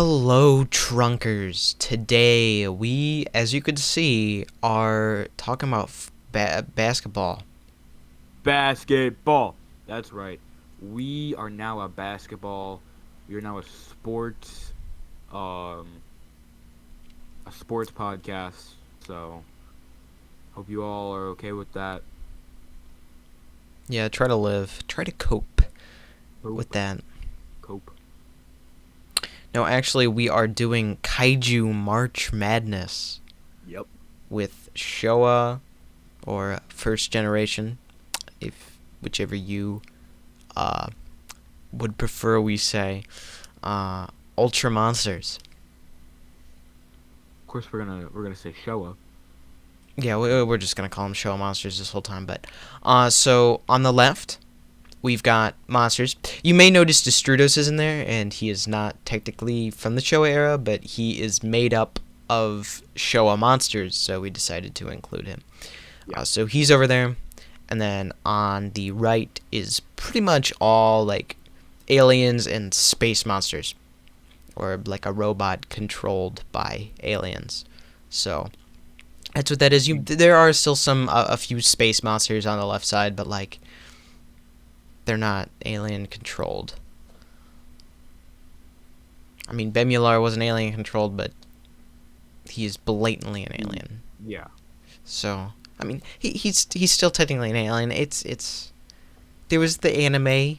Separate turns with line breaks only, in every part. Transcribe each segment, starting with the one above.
Hello, Trunkers. Today, we, as you could see, are talking about basketball.
Basketball. That's right. We are now a basketball. We are now um, a sports podcast. So, hope you all are okay with that.
Yeah, try to live. Try to cope with
Cope,
that.
cope.
No, actually, we are doing Kaiju March Madness
Yep.
with Showa, or First Generation, whichever you would prefer we say, Ultra Monsters.
Of course, we're gonna say Showa.
Yeah, we're just gonna call them Showa Monsters this whole time. But so on the left, we've got monsters. You may notice Destrudos is in there, and he is not technically from the Showa era, but he is made up of Showa monsters, so we decided to include him.
Yeah.
So he's over there, and then on the right is pretty much all like aliens and space monsters, or like a robot controlled by aliens. So that's what that is. There are still a few space monsters on the left side, but like they're not alien controlled. I mean, Bemular wasn't alien controlled, but he is blatantly an alien.
Yeah.
So, I mean, he's still technically an alien. It's there was the anime.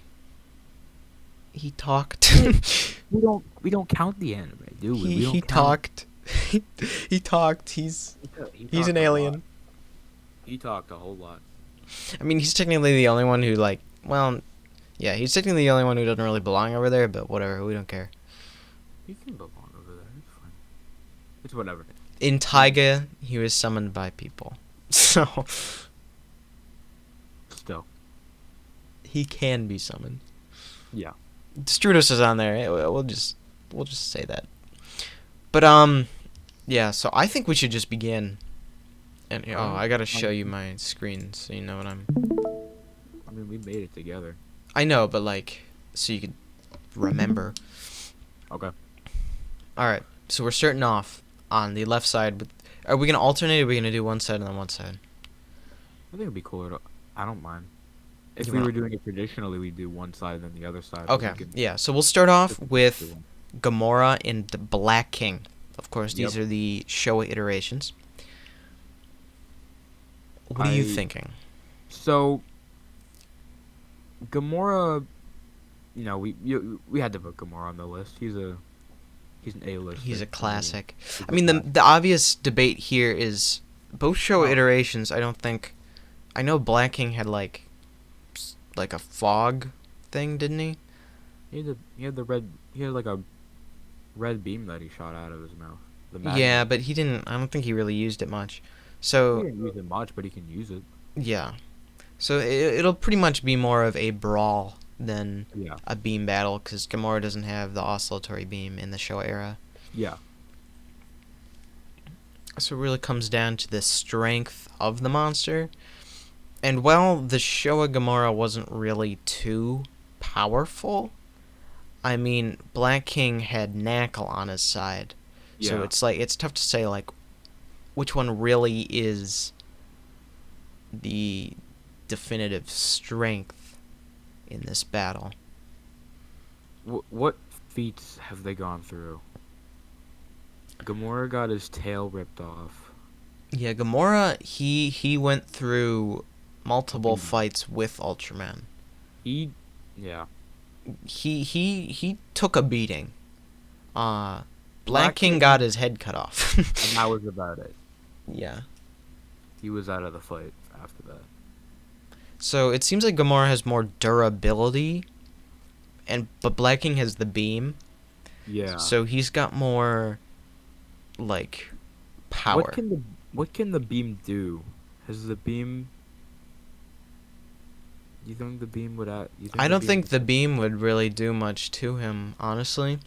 He talked.
We don't count the anime, do we? We don't
he
count.
talked. he talked. He's
He
an
talked a
alien.
lot. He talked a whole lot.
I mean, he's technically the only one who like. Well, yeah, he's technically the only one who doesn't really belong over there. But whatever, we don't care.
He can belong over there. It's fine. It's whatever.
In Taiga, he was summoned by people, so
Still.
he can be summoned.
Yeah.
Strudos is on there. We'll just say that. But yeah. So I think we should just begin. And I gotta show you my screen so you know what I'm.
I mean, we made it together.
I know, but like, so you could remember.
Okay.
All right. So we're starting off on the left side. Are we gonna alternate? Or are we gonna do one side and then one side?
I think it'd be cooler. I don't mind. If
You
we
wanna-
were doing it traditionally, we'd do one side and then the other side.
Okay. Yeah. So we'll start off with
with.
Gamora and the Black King. Of course, these
Yep.
are the Showa iterations. What are you thinking?
So, Gamora, we had to put Gamora on the list. He's an A-list.
He's a classic.
He's
I mean, the obvious debate here is both Showa iterations. I know Black King had like a fog thing, didn't he?
He had like a red beam that he shot out of his mouth.
Yeah, but he didn't. I don't think he really used it much.
He
So
didn't use it much, but he can use it.
yeah, so it'll pretty much be more of a brawl than
Yeah.
a beam battle because Gamora doesn't have the oscillatory beam in the Showa era.
Yeah.
So it really comes down to the strength of the monster. And while the Showa Gamora wasn't really too powerful, I mean, Black King had Knuckle on his side. So
Yeah.
it's tough to say like which one really is the definitive strength in this battle.
What feats have they gone through? Gamora got his tail ripped off.
Yeah, Gamora he went through multiple
Mhm.
fights with Ultraman.
Yeah.
He took a beating. Black
Black
King
King-
got his head cut off.
And that was about it.
Yeah.
He was out of the fight after that.
So it seems like Gamora has more durability, but Black King has the beam.
Yeah.
So he's got more like power.
What can the beam do? Has the beam? You think the beam would add?
I don't think the beam would really do much to him, honestly.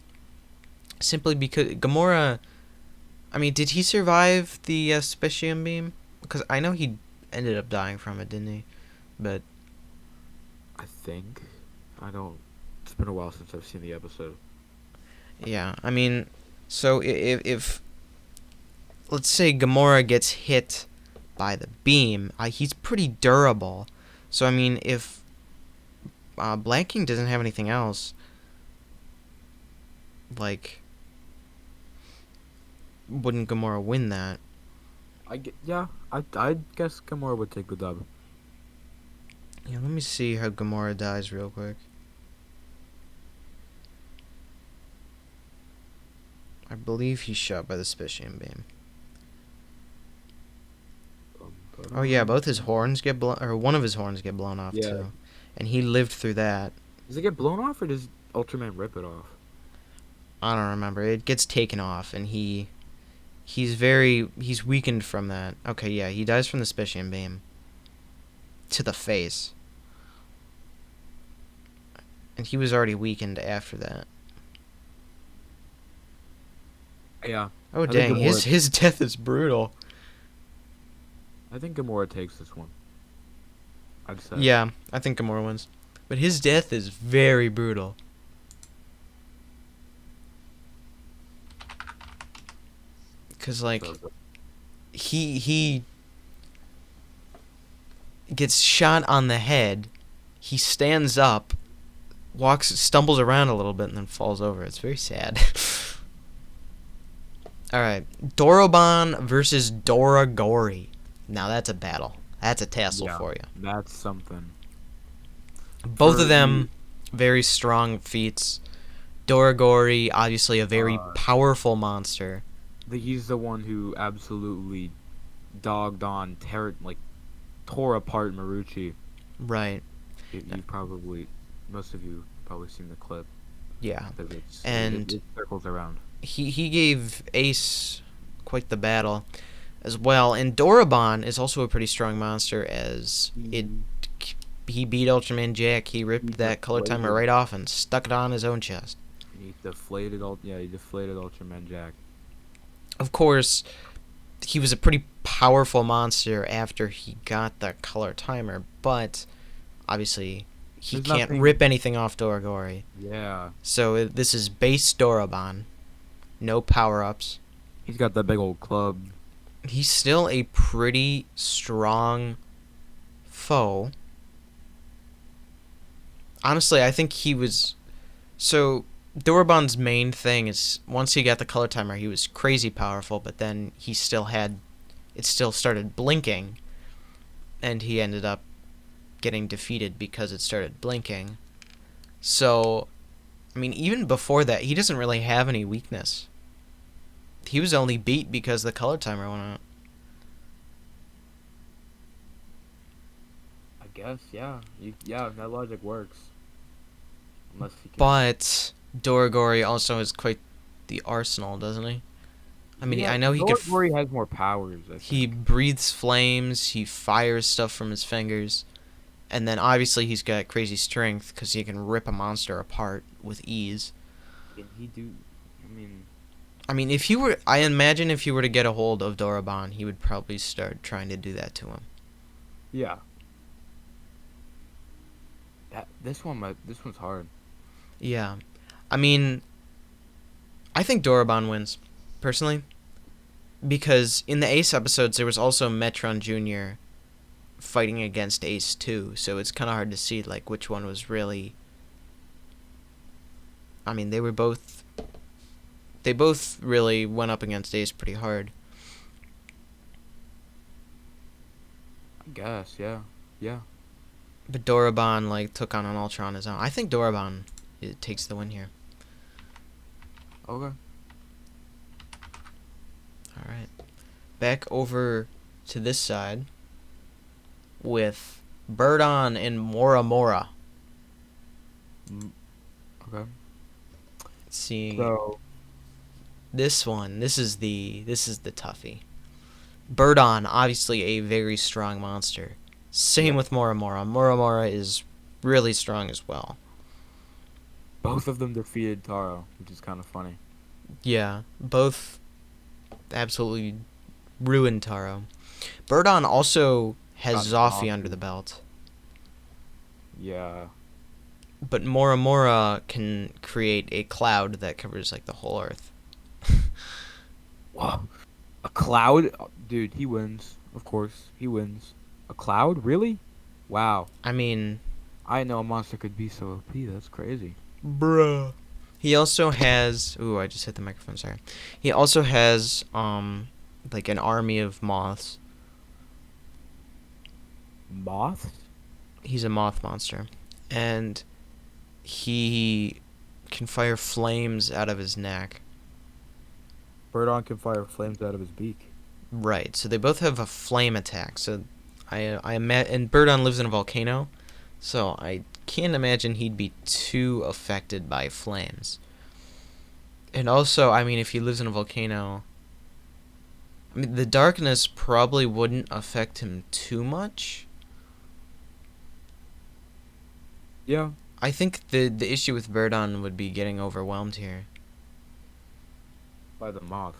Simply because Gamora, I mean, did he survive the Specium beam? Because I know he ended up dying from it, didn't he? But
I think. I don't. It's been a while since I've seen the episode.
Yeah, I mean, so if let's say Gamora gets hit by the beam, he's pretty durable. So I mean, if Black King doesn't have anything else, like, wouldn't Gamora win that?
I guess Gamora would take the dub.
Yeah, let me see how Gamora dies real quick. I believe he's shot by the Specium beam. Oh yeah, both his horns get blown, or one of his horns get blown off
Yeah.
too, and he lived through that.
Does it get blown off or does Ultraman rip it off?
I don't remember. It gets taken off, and he's weakened from that. Okay, yeah, he dies from the Specium beam to the face, and he was already weakened after that.
Yeah.
Oh
I think
dang,
Gamora,
his death is brutal.
I think Gamora takes this one. I'd say.
Yeah, I think Gamora wins, but his death is very brutal. Cause like he gets shot on the head, he stands up, stumbles around a little bit, and then falls over. It's very sad. All right, Doroban versus Doragori. Now that's a battle. That's a tassel
Yeah,
for you.
that's something.
Both
For
of them very strong feats. Doragori, obviously a very powerful monster.
He's the one who absolutely dogged on, tore apart Marucci.
Right.
Most of you probably seen the clip.
Yeah.
And it circles around.
He gave Ace quite the battle as well. And Doroban is also a pretty strong monster, as he beat Ultraman Jack. He ripped that color timer right off and stuck it on his own chest.
He deflated Ultraman Jack.
Of course, he was a pretty powerful monster after he got the color timer, but obviously he can't rip anything off Doragori.
Yeah.
So this is base Doroban. No power-ups.
He's got that big old club.
He's still a pretty strong foe. Honestly, I think he was... So, Doroban's main thing is, once he got the color timer, he was crazy powerful, but then he still had... It still started blinking, and he ended up getting defeated because it started blinking. So, I mean, even before that, he doesn't really have any weakness. He was only beat because the color timer went out.
I guess, yeah. That logic works. Unless he can...
But Doragori also has quite the arsenal, doesn't he? I mean, I know he can...
Doragori has more powers, I think.
He breathes flames, he fires stuff from his fingers, and then obviously he's got crazy strength because he can rip a monster apart with ease.
Can he do...
I mean, if you were... I imagine if you were to get a hold of Doroban, he would probably start trying to do that to him.
Yeah. This one's hard.
Yeah. I mean, I think Doroban wins, personally. Because in the Ace episodes, there was also Metron Jr. fighting against Ace too, so it's kind of hard to see, like, which one was really... I mean, they both really went up against Ace pretty hard.
I guess, yeah. Yeah.
But Doroban, like, took on an Ultra on his own. I think Doroban takes the win here.
Okay.
Alright. Back over to this side with Birdon and Mora Mora.
Okay.
Let's see.
So...
This is the toughie. Birdon, obviously a very strong monster. Same with Mora Mora. Mora Mora is really strong as well.
Both of them defeated Taro, which is kind of funny.
Yeah, both absolutely ruined Taro. Birdon also has Zoffy under the belt.
Yeah.
But Mora Mora can create a cloud that covers like the whole Earth.
Wow. A cloud? Oh, dude, he wins. Of course, he wins. A cloud? Really? Wow.
I mean,
I didn't know a monster could be so OP. That's crazy.
bruh. He also has. Ooh, I just hit the microphone. Sorry. He also has like an army of moths.
Moths?
He's a moth monster, and he can fire flames out of his neck.
Birdon can fire flames out of his beak.
Right. So they both have a flame attack. So I met and Birdon lives in a volcano, so I can't imagine he'd be too affected by flames. And also, I mean, if he lives in a volcano, I mean, the darkness probably wouldn't affect him too much.
Yeah.
I think the issue with Birdon would be getting overwhelmed here.
By the moths.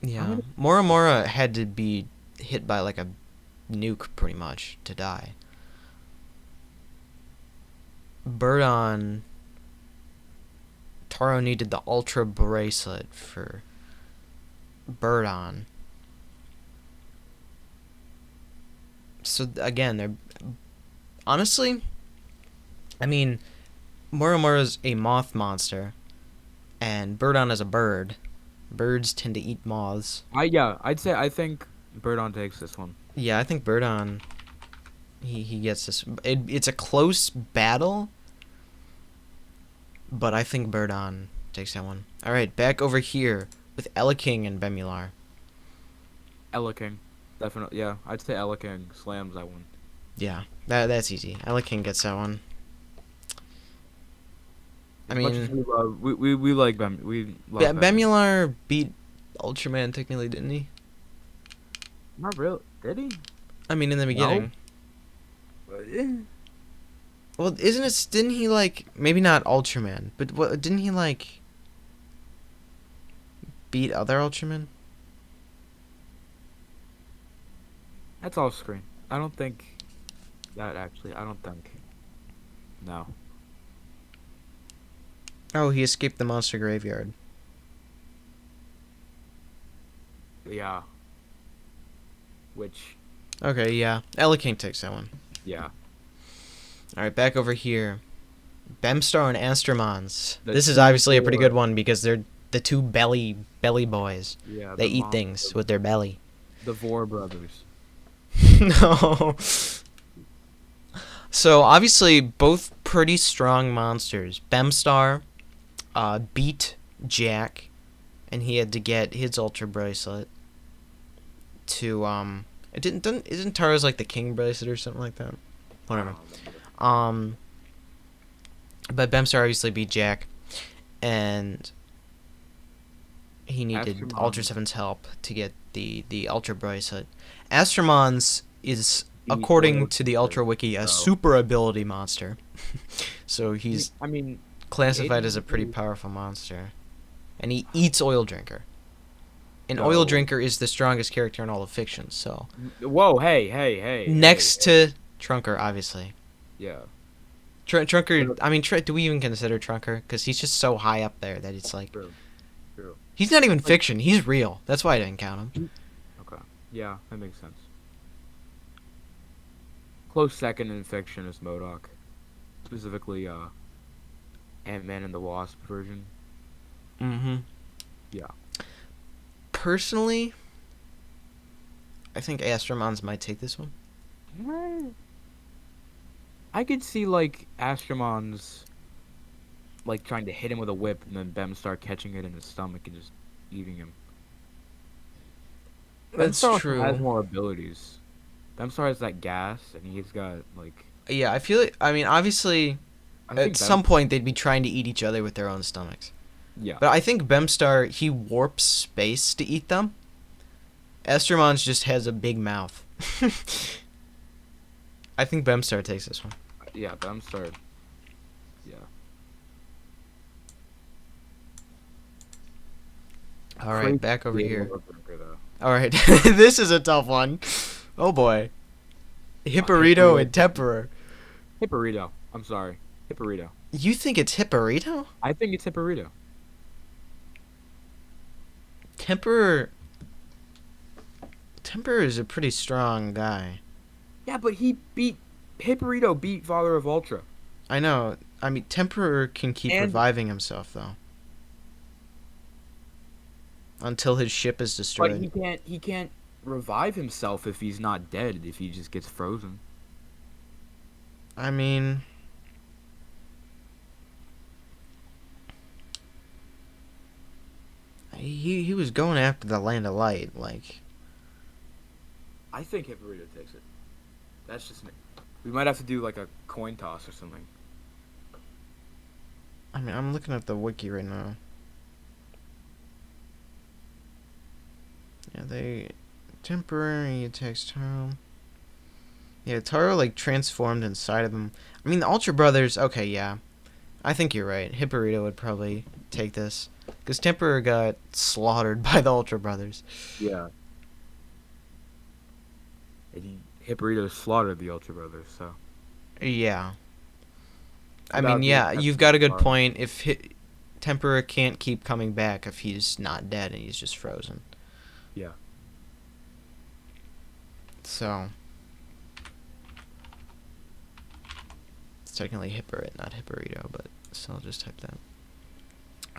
Yeah.
many-
Mora Mora had to be hit by like a nuke pretty much to die. Birdon, Taro needed the Ultra Bracelet for Birdon. So again, they're honestly, I mean, Mora Mora's a moth monster, and Birdon is a bird. Birds tend to eat moths.
I think Birdon takes this one.
Yeah, I think Birdon, he gets this. It's a close battle, but I think Birdon takes that one. All right, back over here with Ella King and Bemular.
Ella King. Definitely, yeah. I'd say Ella King slams that one.
Yeah, that's easy. Ella King gets that one. I
As much as
mean,
we like we love
Bemular beat Ultraman technically, didn't he?
Not really. Did he?
I mean, in the beginning. Well, isn't it? Didn't he like maybe not Ultraman, but what? Didn't he like beat other Ultraman?
That's off screen. I don't think that actually. I don't think. No.
Oh, he escaped the monster graveyard.
Yeah. Which.
Okay, yeah. Ella King takes that one.
Yeah.
All right, back over here. Bemstar and Astromons.
The
This is
two
obviously a pretty
core-
good one because they're the two belly boys.
Yeah.
They
the
eat
mom-
things with their belly.
The Vor brothers.
No. So obviously both pretty strong monsters. Bemstar beat Jack, and he had to get his Ultra Bracelet to It didn't isn't Tara's like the King Bracelet or something like that? Whatever. But Bemstar obviously beat Jack, and he needed
Astromon.
ultraseven's help to get the Ultra Bracelet. Astromons is,
The
according
oil
to the Ultra Wiki, a
so-
super ability monster. So he's
I mean,
classified as a
Aiden
pretty
is-
powerful monster. And he eats Oil Drinker. And
No.
Oil Drinker is the strongest character in all of fiction, so
whoa, hey.
next
hey.
to Trunker, obviously.
Yeah.
Trunker, I mean, do we even consider Trunker? Because he's just so high up there that it's like...
True.
He's not even fiction, he's real. That's why I didn't count him.
Okay. Yeah, that makes sense. Close second in fiction is MODOK. Specifically, Ant-Man and the Wasp version.
Mm-hmm.
Yeah.
Personally, I think Astromons might take this one.
I could see, like, Astromon's, like, trying to hit him with a whip, and then Bemstar catching it in his stomach and just eating him.
That's
Bemstar
true.
has more abilities. Bemstar has that gas, and he's got, like...
Yeah, I feel like, I mean, obviously,
I think
at some point they'd be trying to eat each other with their own stomachs.
Yeah.
But I think Bemstar, he warps space to eat them. Astromons just has a big mouth. I think Bemstar takes this one.
Yeah, Bemstar... Yeah.
All right,
Crazy
back over
being
here.
a Berserker, though.
All right, this is a tough one. Oh boy, Hipporito and Temperer.
Hipporito. I'm sorry, Hipporyto.
You think it's Hipporyto?
I think it's Hipporyto.
Temper Temper is a pretty strong guy.
Yeah, but Hipporyto beat Father of Ultra,
I know. I mean, Temper can keep
and
reviving himself though until his ship is
but
destroyed.
he can't revive himself if he's not dead. If he just gets frozen.
I mean, he was going after the Land of Light. Like,
I think Hipporyto takes it. That's just me. We might have to do like a coin toss or something.
I mean, I'm looking at the wiki right now. Yeah, they temporary attacks Taro. Yeah, Taro like transformed inside of him. I mean, the Ultra Brothers. Okay, yeah, I think you're right. Hipporyto would probably take this because Temper got slaughtered by the Ultra Brothers.
Yeah. And Hipporyto slaughtered the Ultra Brothers, so.
Yeah, I
Without
mean,
the
yeah, you've
exception of
got a good
Taro.
point. If Temper can't keep coming back if he's not dead and he's just frozen.
Yeah.
So it's technically Hipporyto, not Hipporyto, but still just type that.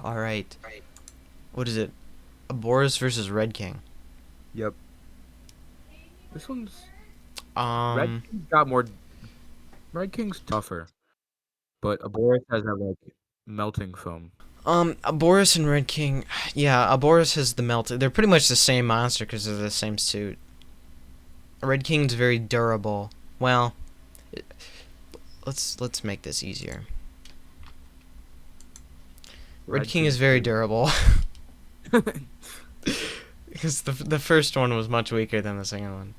All right.
Right.
What is it? Aboris versus Red King.
Yep. This one's
Um,
King's got more. Red King's tougher, but Aboris has that like melting foam.
Aboris and Red King. Yeah, Aboris has the melt. They're pretty much the same monster because they're the same suit. Red King's very durable. Well, let's make this easier. Red King is very durable. Because the first one was much weaker than the second one.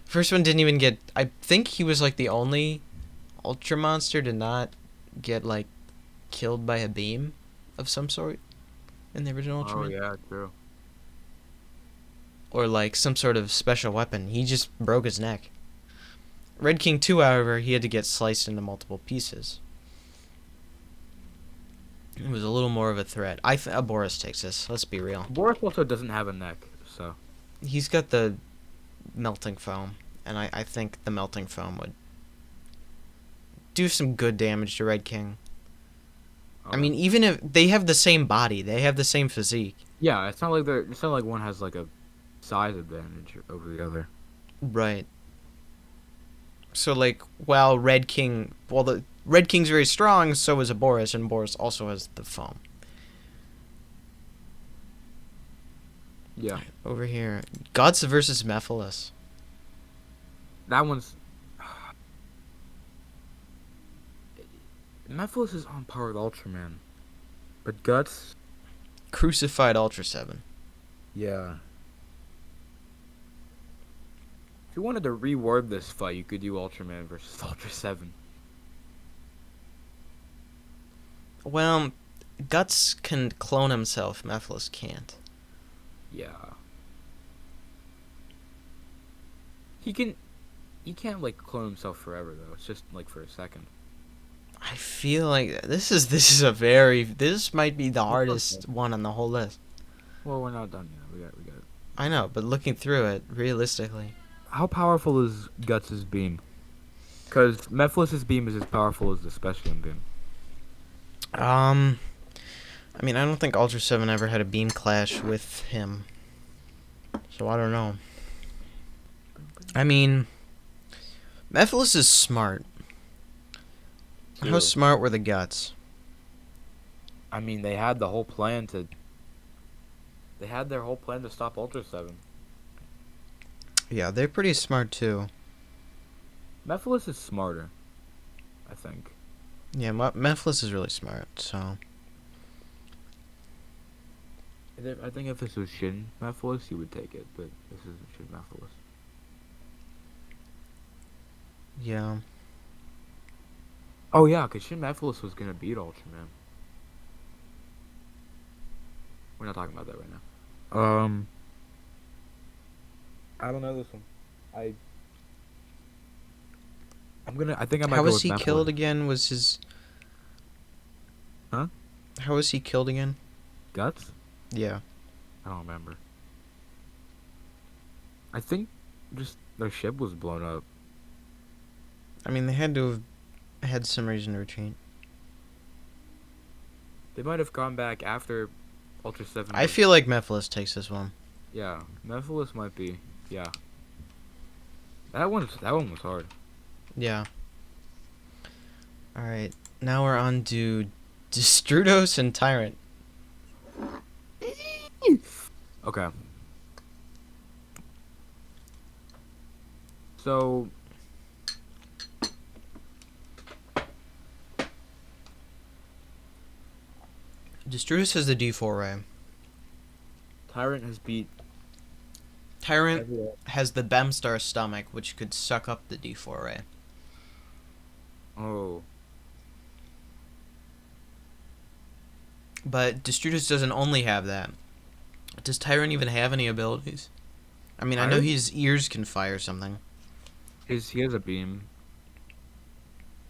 First one didn't even get. I think he was like the only Ultra monster to not get like killed by a beam of some sort in the original
Oh
Ultraman,
yeah, true.
or like some sort of special weapon. He just broke his neck. Red King 2, however, he had to get sliced into multiple pieces. It was a little more of a threat. Aboris takes this. Let's be real.
Boris also doesn't have a neck, so.
He's got the melting foam, and I think the melting foam would do some good damage to Red King. I mean, even if they have the same body, they have the same physique.
Yeah, it's not like one has like a size advantage over the other.
Right. So like, while the Red King's very strong, so is Aboris, and Boris also has the foam.
Yeah.
Over here, Guts versus Mephiles.
That one's. Mephiles is on par with Ultraman, but Guts.
Crucified ultraseven.
Yeah. If you wanted to reword this fight, you could do Ultraman versus ultraseven.
Well, Guts can clone himself. Mephiles can't.
Yeah. He can. He can't like clone himself forever though. It's just like for a second.
I feel like this might be the hardest one on the whole list.
Well, we're not done yet. We got it.
I know, but looking through it, realistically.
How powerful is Guts' beam? Because Mephiles' beam is as powerful as the Specialin beam.
I mean, I don't think Ultra 7 ever had a beam clash with him. So I don't know. I mean, Mephiles is smart. How smart were the Guts?
I mean, they had their whole plan to stop Ultra 7.
Yeah, they're pretty smart too.
Mephiles is smarter, I think.
Yeah, Mephiles is really smart, so.
I think if this was Shin Mephiles, he would take it, but this isn't Shin Mephiles.
Yeah.
Oh yeah, because Shin Mephiles was gonna beat Ultraman. We're not talking about that right now. I don't know this one. I I think I might
How
go
was
with
he
Mephiles.
killed again? Was his...
Huh?
How was he killed again?
Guts?
Yeah.
I don't remember. I think just their ship was blown up.
I mean, they had to have had some reason to retreat.
They might have gone back after Ultra Seven
I
was.
feel like Mephiles takes this one.
Yeah, Mephiles might be. Yeah, that one was hard.
Yeah. Alright. Now we're on to Destrudos and Tyrant.
Okay. So
Destrudos has the D4 ray.
Tyrant has beat
Tyrant
everyone.
has the Bemstar stomach, which could suck up the D4 ray.
Oh,
But Destrudos doesn't only have that. Does Tyrant even have any abilities? I mean, I know
Tyrant?
his ears can fire something.
he has a beam.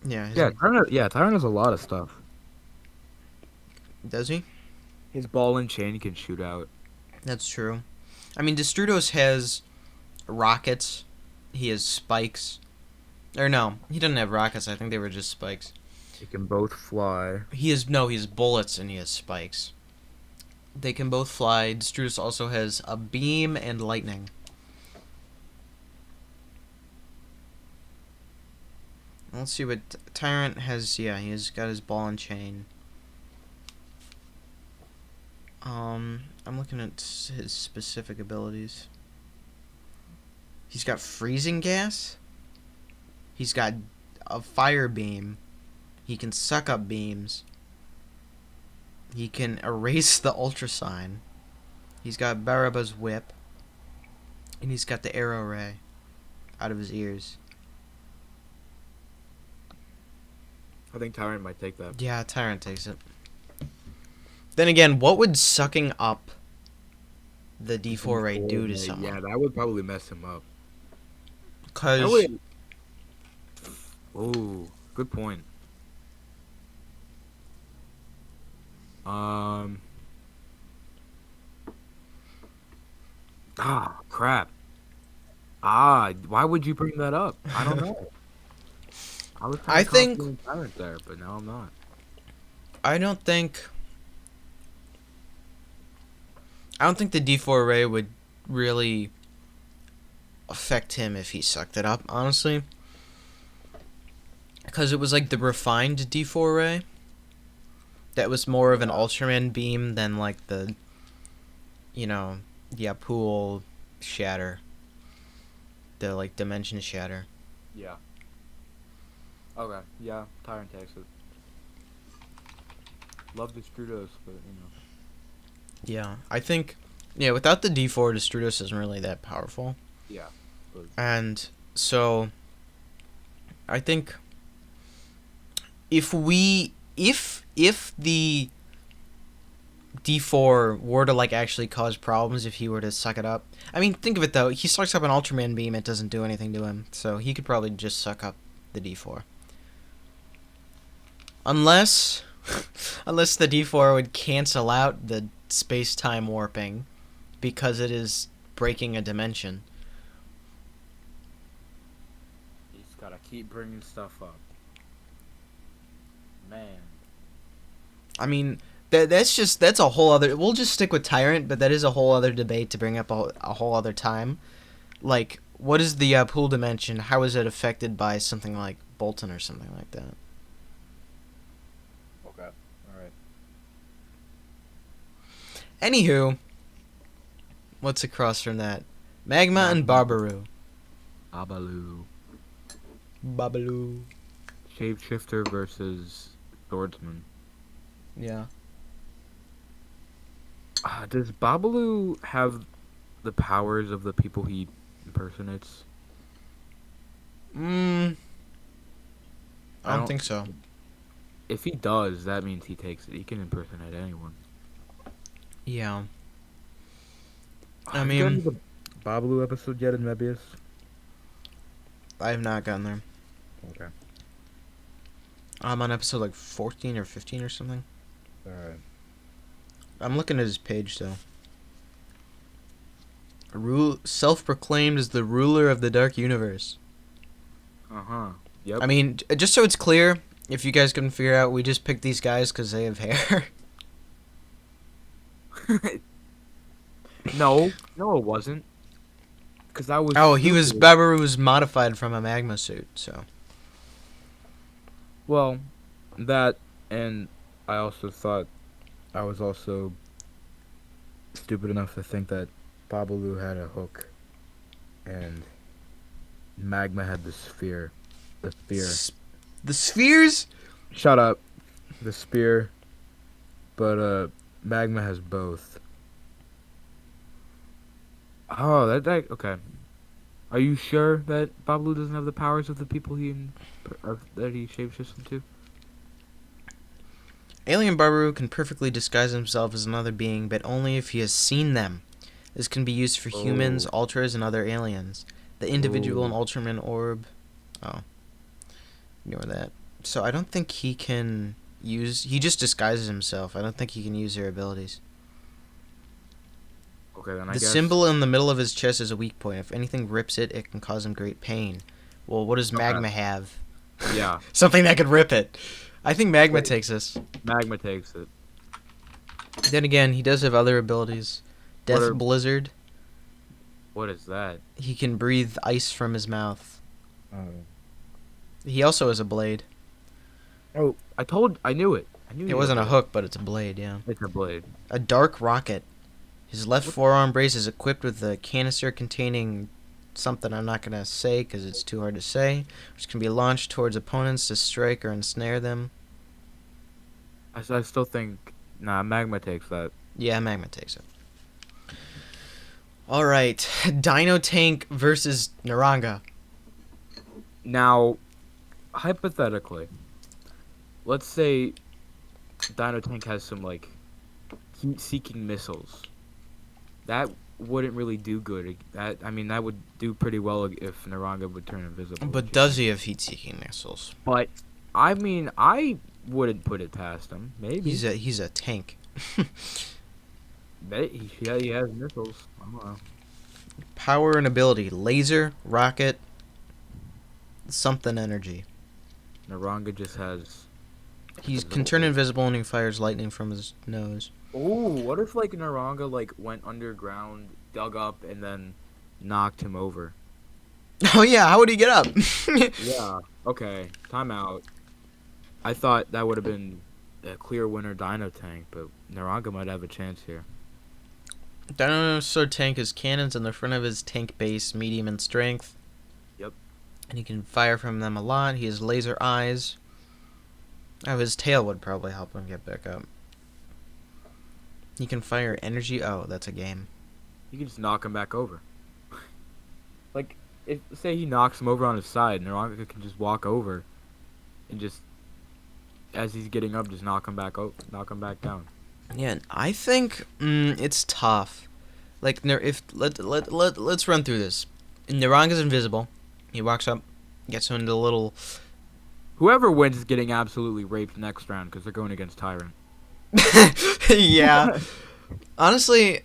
Yeah,
Tyrant has a lot of stuff.
does he?
His ball and chain can shoot out.
That's true. I mean, Destrudos has rockets. He has spikes. Or no, he doesn't have rockets. I think they were just spikes.
They can both fly.
He has bullets and he has spikes. They can both fly. Destrudos also has a beam and lightning. Let's see what Tyrant has. Yeah, he's got his ball and chain. I'm looking at his specific abilities. He's got freezing gas. He's got a fire beam. He can suck up beams. He can erase the ultra sign. He's got Baraba's whip. And he's got the arrow ray out of his ears.
I think Tyrant might take that.
Yeah, Tyrant takes it. Then again, what would sucking up the D4 ray do to someone?
Yeah, that would probably mess him up.
Because
Oh, good point. Crap. Why would you bring that up? I don't know. I was
I
kind of
think-
confident in Tyrant there, but now I'm not.
I don't think the D4 ray would really affect him if he sucked it up, honestly. Because it was like the refined D4 ray that was more of an Ultraman beam than like the, pool shatter. The like dimension shatter.
Yeah. Okay. Yeah, Tyrant takes it. Love the Strudos, but
Yeah, I think, without the D4, Destrudos isn't really that powerful.
Yeah.
And so, I think if the D4 were to like actually cause problems if he were to suck it up. I mean, think of it though. He sucks up an Ultraman beam, it doesn't do anything to him. So he could probably just suck up the D4. Unless the D4 would cancel out the space-time warping because it is breaking a dimension.
He's gotta keep bringing stuff up. Man.
I mean, that's a whole other... We'll just stick with Tyrant, but that is a whole other debate to bring up a whole other time. Like, what is the pool dimension? How is it affected by something like Bolton or something like that?
Okay. Alright.
Anywho, what's across from that? Magma and Barbaroo.
Abaloo.
Babaloo.
Shapeshifter versus Swordsman.
Yeah.
Does Babaloo have the powers of the people he impersonates?
I
I
don't
don't-
think so.
If he does, that means he takes it. He can impersonate anyone.
Yeah. I
Have you gotten
mean,
to the Babaloo episode yet in Mebius?
I have not gotten there.
Okay.
I'm on episode like 14 or 15 or something.
Alright.
I'm looking at his page though. Self-proclaimed as the ruler of the dark universe.
Yep.
I mean, just so it's clear, if you guys couldn't figure out, we just picked these guys because they have hair.
No, it wasn't. Because I was.
Oh,
stupid.
Babaru was modified from a magma suit, so.
Well, that, and I also thought I was also stupid enough to think that Babalu had a hook, and Magma had the sphere. The sphere.
The spheres?
Shut up. The spear. But Magma has both. Oh, okay. Are you sure that Babalu doesn't have the powers of the people that he shapeshifts into?
Alien Babaru can perfectly disguise himself as another being, but only if he has seen them. This can be used for humans, ultras, and other aliens. The individual and ultraman orb. Oh. Ignore that. So I don't think he can use... He just disguises himself. I don't think he can use their abilities.
Okay, then I
The
guess...
symbol in the middle of his chest is a weak point. If anything rips it, it can cause him great pain. Well, what does Magma have?
Yeah.
Something that could rip it. I think Magma takes this.
Magma takes it.
Then again, he does have other abilities. Death Blizzard.
What is that?
He can breathe ice from his mouth.
Oh.
He also has a blade.
Oh, I knew it.
It wasn't a hook, but it's a blade, yeah.
It's a blade.
A dark rocket. His left forearm brace is equipped with a canister containing something I'm not going to say because it's too hard to say, which can be launched towards opponents to strike or ensnare them.
I still think... Nah, Magma takes that.
Yeah, Magma takes it. Alright, Dino Tank versus Naranga.
Now, hypothetically, let's say Dino Tank has some, like, heat-seeking missiles. That wouldn't really do good. That would do pretty well if Naranga would turn invisible.
But does he have heat-seeking missiles?
But, I mean, I wouldn't put it past him. Maybe.
He's a tank.
He has missiles. I don't know.
Power and ability. Laser, rocket, something energy.
Naranga just has...
He can turn invisible and he fires lightning from his nose.
Ooh, what if, like, Naranga, like, went underground, dug up, and then knocked him over?
Oh, yeah, how would he get up?
Yeah, okay, time out. I thought that would have been a clear winner Dino Tank, but Naranga might have a chance here.
Dinosaur Tank has cannons in the front of his tank base, medium in strength.
Yep.
And he can fire from them a lot. He has laser eyes. Oh, his tail would probably help him get back up. He can fire energy. Oh, that's a game.
You can just knock him back over. Like, say he knocks him over on his side, Naranga can just walk over and just, as he's getting up, just knock him back down.
Yeah, I think it's tough. Like, let's run through this. Naranga's invisible. He walks up, gets into the little...
Whoever wins is getting absolutely raped next round because they're going against Tyrant.
Yeah. Honestly,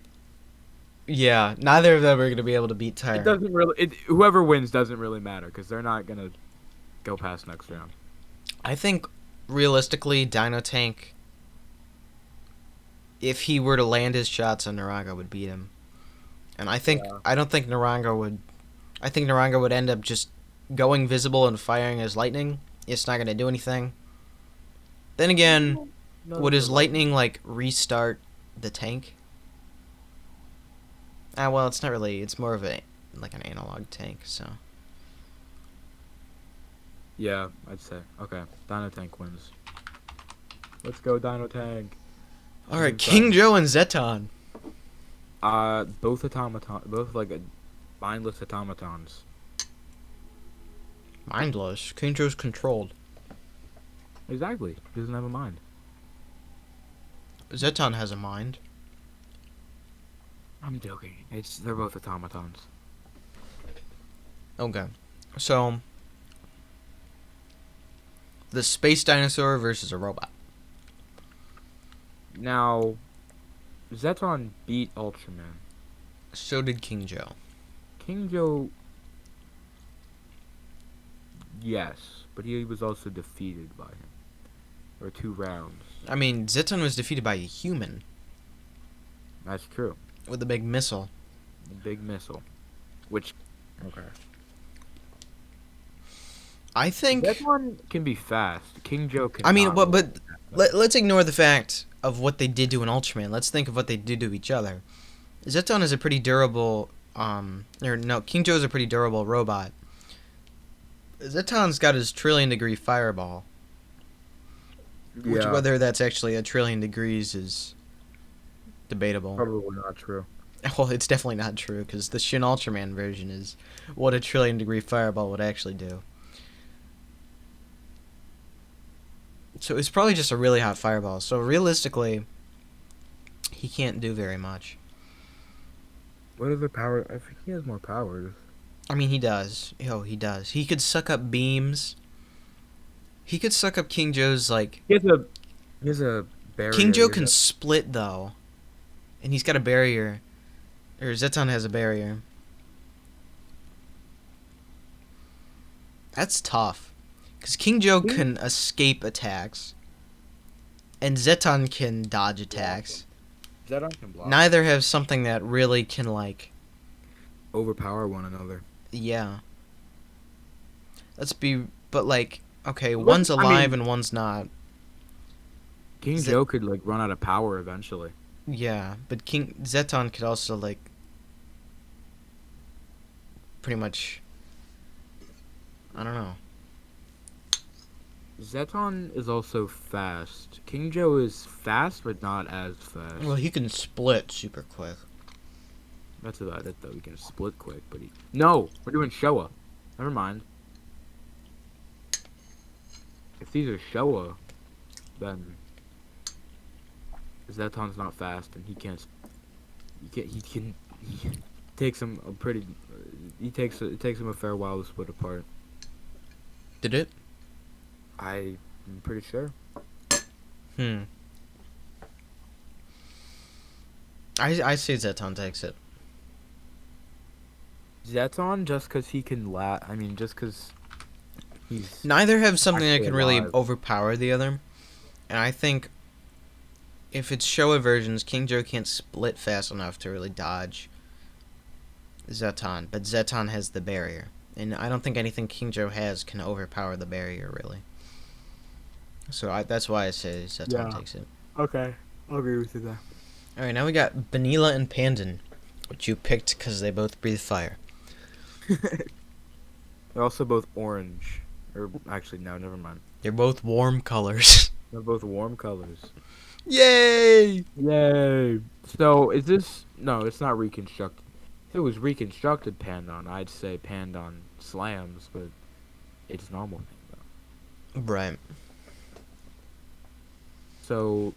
yeah, neither of them are going to be able to beat Tyrant.
It doesn't really... whoever wins doesn't really matter because they're not going to go past next round.
I think, realistically, Dino Tank... If he were to land his shots on Naranga, would beat him. And I think I don't think Naranga would. I think Naranga would end up just going visible and firing his lightning. It's not going to do anything. Then again, would his lightning like restart the tank? Well, it's not really. It's more of an analog tank. So.
Yeah, I'd say. Okay, Dino Tank wins. Let's go, Dino Tank.
All right, King Joe and Zeton.
Both like mindless automatons.
Mindless. King Joe's controlled.
Exactly. He doesn't have a mind.
Zeton has a mind.
I'm joking. They're both automatons.
Okay, so the space dinosaur versus a robot.
Now, Zeton beat Ultraman.
So did King Joe.
King Joe, yes, but he was also defeated by him. Or 2 rounds.
I mean, Zeton was defeated by a human
That's true.
with a big missile.
The big missile. Which, okay.
I think.
That one can be fast. King Joe can.
I mean, but let's ignore the fact of what they did to an Ultraman. Let's think of what they did to each other. Zeton is a pretty durable. King Joe's a pretty durable robot. Zeton's got his trillion-degree fireball. Which, whether that's actually a trillion degrees is debatable.
Probably not true.
Well, it's definitely not true, because the Shin Ultraman version is what a trillion-degree fireball would actually do. So it's probably just a really hot fireball. So realistically, he can't do very much.
What other power? I think he has more powers.
I mean, he does. He does. He could suck up beams. He could suck up King Joe's, like...
He has a barrier.
King Joe can split, though. And he's got a barrier. Or Zeton has a barrier. That's tough. Because King Joe can escape attacks. And Zeton can dodge attacks.
Zeton can block.
Neither have something that really can, like...
Overpower one another.
Yeah. But, like... Okay, one's alive and one's not.
King Joe could, like, run out of power eventually.
Yeah, but Zeton could also, like... Pretty much... I don't know.
Zeton is also fast. King Joe is fast, but not as fast.
Well, he can split super quick.
That's about it, though. He can split quick, but he... No! We're doing Showa. Never mind. If these are Showa, then Zeton's not fast, and he can't... He takes him a pretty... It takes him a fair while to split apart.
Did it?
I'm pretty sure.
I say Zeton takes it.
Zeton, just because he can just because he's...
Neither have something that can really
alive.
overpower the other. And I think if it's Showa versions, King Joe can't split fast enough to really dodge Zeton. But Zeton has the barrier. And I don't think anything King Joe has can overpower the barrier, really. So that's why I say Zeton takes it.
Okay. I'll agree with you there.
Alright, now we got Vanilla and Pandan, which you picked because they both breathe fire.
They're also both orange. Or, actually, no, never mind.
They're both warm colors.
They're both warm colors.
Yay!
Yay! So, is this... No, it's not reconstructed. If it was reconstructed Pandan, I'd say Pandan slams, but it's normal thing, though.
Right.
So...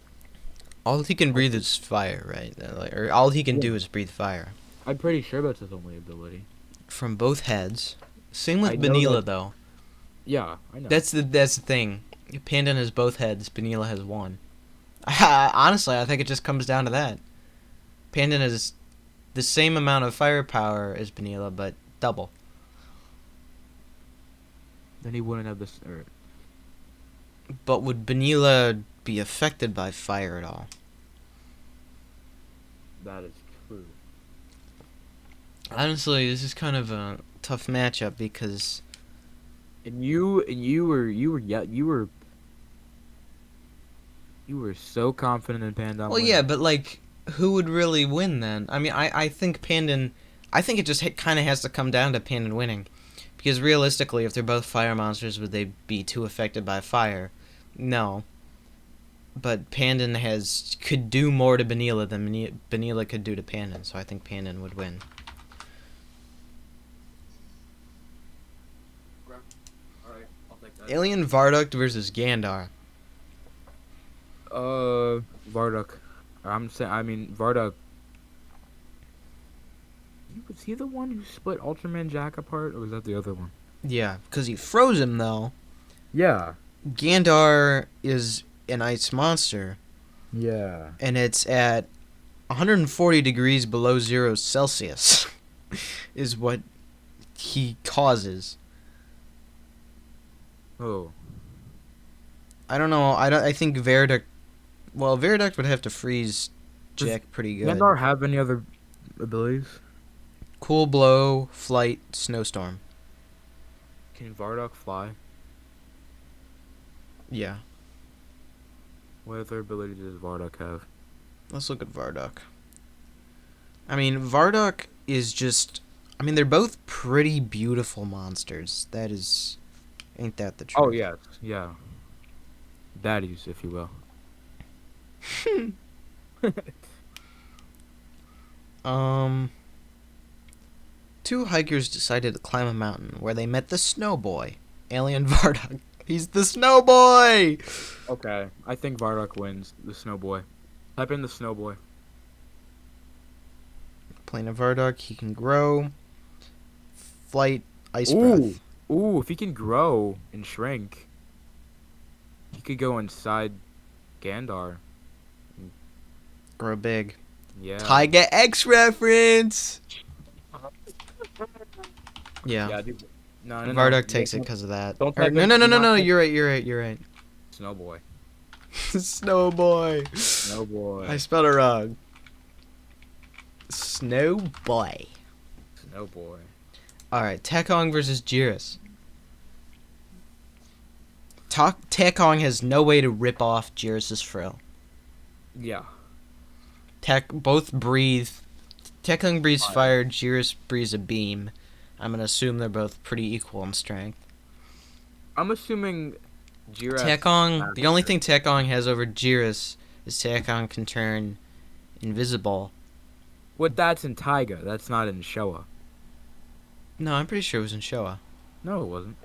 All he can breathe is fire, right? Or all he can do is breathe fire.
I'm pretty sure that's his only ability.
From both heads. Same with
I know
Vanilla,
that-
though.
Yeah, I know.
That's the thing. Pandan has both heads. Vanilla has one. Honestly, I think it just comes down to that. Pandan has the same amount of firepower as Vanilla, but double.
Then he wouldn't have this...
But would Vanilla be affected by fire at all?
That is true.
Honestly, this is kind of a tough matchup because...
And you were so confident in Pandan.
Well, yeah, but, like, who would really win then? I mean, I think Pandan... I think it just kind of has to come down to Pandan winning. Because realistically, if they're both fire monsters, would they be too affected by fire? No. But Pandan could do more to Vanilla than Vanilla could do to Pandan, so I think Pandan would win.
Alright, I'll take that.
Alien Varduct versus Gandar.
Varduc. Varduc. Was he the one who split Ultraman Jack apart, or was that the other one?
Yeah, because he froze him, though.
Yeah.
Gandar is an ice monster,
Yeah.
and it's at 140 degrees below 0 Celsius, is what he causes.
Oh.
I don't know. I think Viaduct. Well, Viaduct would have to freeze
Does
Jack pretty good.
Gandar have any other abilities?
Cool blow, flight, snowstorm.
Can Vardock fly?
Yeah.
What other ability does Vardock have?
Let's look at Vardock. I mean, Vardock is just. I mean, they're both pretty beautiful monsters. That is. Ain't that the truth?
Oh yes, yeah. Daddies, if you will.
Um. Two hikers decided to climb a mountain where they met the Snow Boy, Alien Vardock. He's the Snow Boy!
Okay, I think Vardock wins. The Snow Boy. Type in the Snow Boy.
Plane of Vardock, he can grow. Flight, ice
Ooh,
breath.
ooh! If he can grow and shrink, he could go inside Gandar.
Grow big.
Yeah.
Tiger X reference! Yeah.
Yeah, dude. No, no, no.
Vardock takes it because of that.
Don't
Or,
type
no,
in-
no, no,
do
no,
not
no.
type-
You're right.
Snow Boy.
Snow Boy.
Snow Boy.
I spelled it wrong. Snow Boy.
Snow Boy.
Alright, Tekong versus Jiris. Tekong has no way to rip off Jiris' frill.
Yeah.
Both breathe. Tekong breathes
Fire.
fire, Jiris breathes a beam. I'm gonna assume they're both pretty equal in strength.
I'm assuming Giraffe.
Tekong, the only thing Tekong has over Jiris is Tekong can turn invisible.
What? That's in Taiga. That's not in Showa.
No, I'm pretty sure it was in Showa.
No, it wasn't.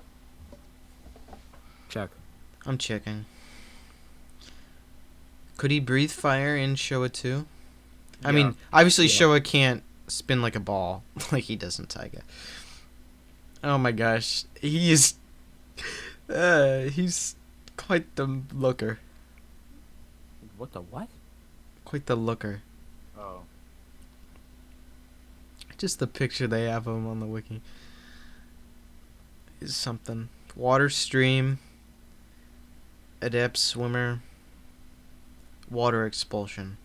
Check.
I'm checking. Could he breathe fire in Showa too? I
Yeah.
mean, obviously
Yeah.
Showa can't spin like a ball like he does in Taiga. Oh my gosh, he's quite the looker.
What the what?
Quite the looker.
Oh.
Just the picture they have of him on the wiki is something. Water stream, adept swimmer, water expulsion.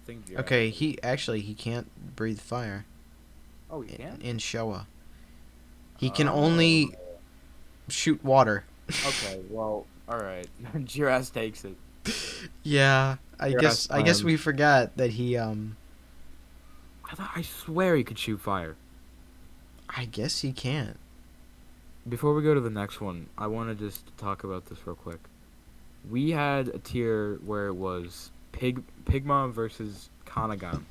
Think Giraffe.
Okay, he can't breathe fire
Oh, you can.
in Showa. He can only shoot water.
Okay. Well. All right. Giraffe takes it.
Yeah,
Yeah,
I guess
fine.
we forgot that he
I swear he could shoot fire.
I guess he can't.
Before we go to the next one, I want to just talk about this real quick. We had a tier where it was Pigma versus Kanagan.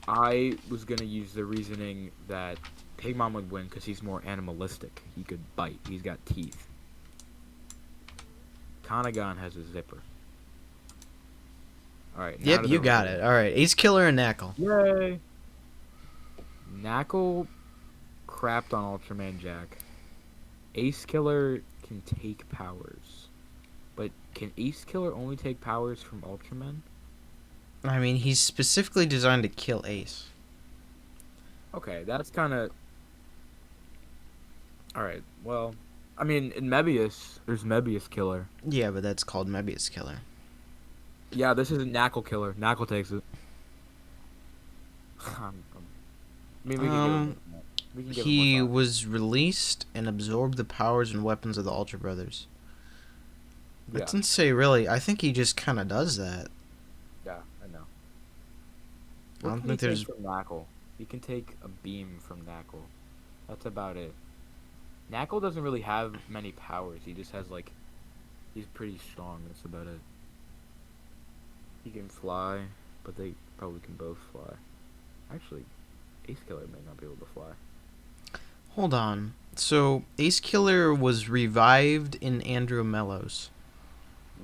I was gonna use the reasoning that Pigmon would win because he's more animalistic. He could bite. He's got teeth. Kanagan has a zipper. All right.
Yep, you got it. All right, Ace Killer and Knackle.
Yay! Knackle crapped on Ultraman Jack. Ace Killer can take powers. But can Ace Killer only take powers from Ultraman?
I mean, he's specifically designed to kill Ace.
Okay, that's kind of... Alright, well... I mean, in Mebius, there's Mebius Killer.
Yeah, but that's called Mebius Killer.
Yeah, this isn't Knackle Killer. Knackle takes it. I mean, we can give him
He
one shot.
was released and absorbed the powers and weapons of the Ultra Brothers. That
Yeah.
didn't say really. I think he just kind of does that.
Yeah, I know.
I don't
What can
think
he
there's.
take from Knackle? He can take a beam from Knackle. That's about it. Knackle doesn't really have many powers. He just has, like... He's pretty strong. That's about it. He can fly, but they probably can both fly. Actually, Ace Killer may not be able to fly.
Hold on. So Ace Killer was revived in Andromelos,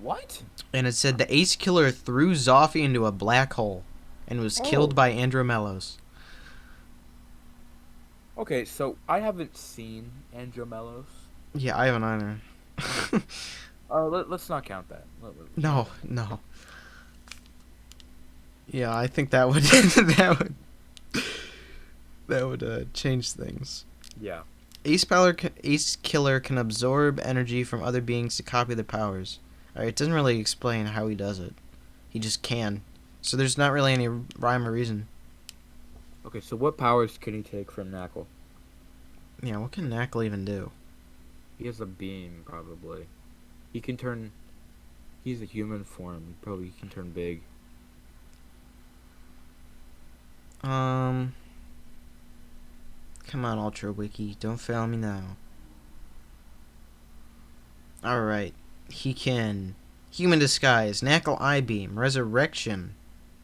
What?
and it said the Ace Killer threw Zoffy into a black hole, and was killed by Andromelos.
Okay, so I haven't seen Andromelos.
Yeah, I haven't either.
Let's not count that.
No, no. Yeah, I think that would that would change things.
Yeah.
Ace Killer can absorb energy from other beings to copy their powers. Alright, it doesn't really explain how he does it. He just can. So there's not really any rhyme or reason.
Okay, so what powers can he take from Knuckle?
Yeah, what can Knackle even do?
He has a beam, probably. He can turn. He's a human form. Probably can turn big.
Um, Come on, Ultra Wiki, don't fail me now. Alright, he can Human Disguise, Knackle Eye Beam, Resurrection,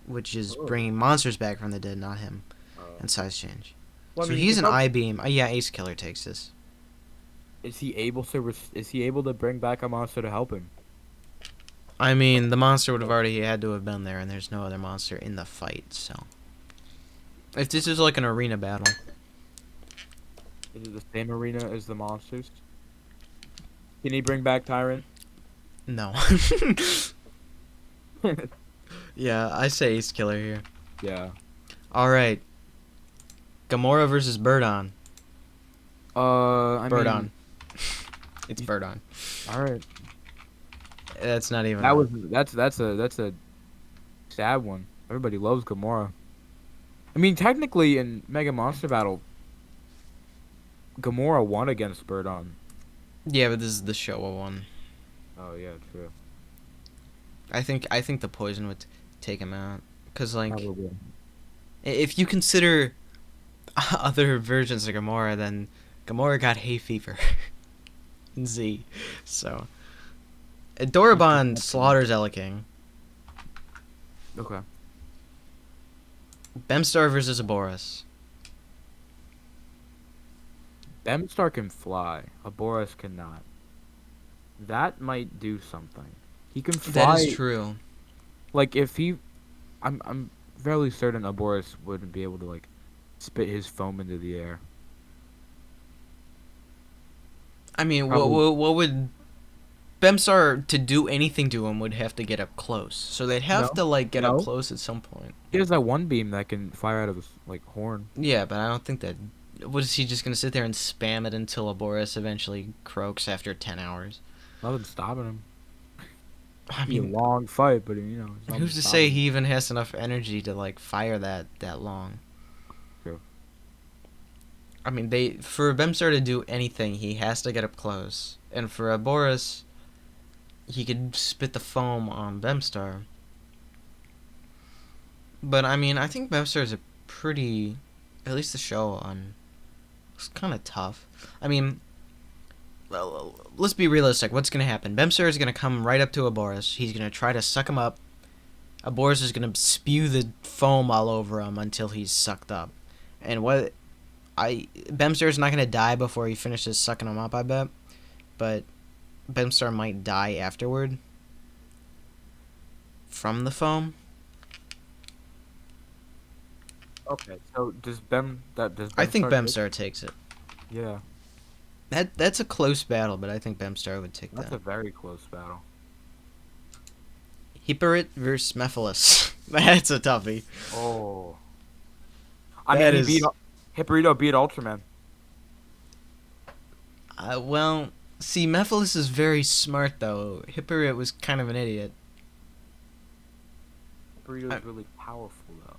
which is
Oh.
bringing monsters back from the dead, not him,
Oh.
and Size Change.
Well, I
So
mean,
he's an Eye Beam. Yeah, Ace Killer takes this.
is he able to? Is he able to bring back a monster to help him?
I mean, the monster would have already had to have been there, and there's no other monster in the fight, so. If this is like an arena battle.
Is it the same arena as the monsters? Can he bring back Tyrant?
No. Yeah, I say Ace Killer here.
Yeah.
Alright. Gamora versus Birdon.
I
Birdon.
mean,
It's Birdon.
all right.
That's not even.
That's a sad one. Everybody loves Gamora. I mean, technically in Mega Monster Battle, Gamora won against Birdon.
Yeah, but this is the Showa one.
Oh yeah, true.
I think the poison would take him out, cause like
Probably.
if you consider other versions of Gamora, then Gamora got hay fever. in Z, so Dorabon slaughters Eleking.
Okay.
Bemstar versus Aboros.
Bemstar can fly. Aboros cannot. That might do something. He can fly.
That is true.
Like if he, I'm fairly certain Aboros wouldn't be able to like spit his foam into the air.
I mean,
Probably.
what would Bemstar to do anything to him would have to get up close. So they'd have
No,
to like get up
no.
close at some point.
He has that one beam that can fire out of his like horn.
Yeah, but I don't think that. What is he just gonna sit there and spam it until Aboros eventually croaks after 10 hours?
Nothing's stopping him.
I
Be a
mean,
long fight, but you know. It's
who's to say he even has enough energy to like fire that long?
True.
I mean, for Bemstar to do anything, he has to get up close, and for Aboros, he could spit the foam on Bemstar. But I mean, I think Bemstar is a pretty, at least the show on, it's kind of tough. I mean, well, let's be realistic. What's gonna happen? Bemstar is gonna come right up to Aboros. He's gonna try to suck him up. Aboros is gonna spew the foam all over him until he's sucked up. And Bemstar is not gonna die before he finishes sucking him up, I bet. But Bemstar might die afterward from the foam.
Okay, so does
I think
Bemstar
Bemstar takes it.
Yeah,
That's a close battle, but I think Bemstar would take
that's
that.
a very close battle.
Hippolyte versus Mephiles. That's a toughie.
Oh. I
That
mean,
is-
Hippolyto beat Ultraman.
Well, see, Mephiles is very smart, though. Hippolyte was kind of an idiot.
Hippolyto's really powerful, though.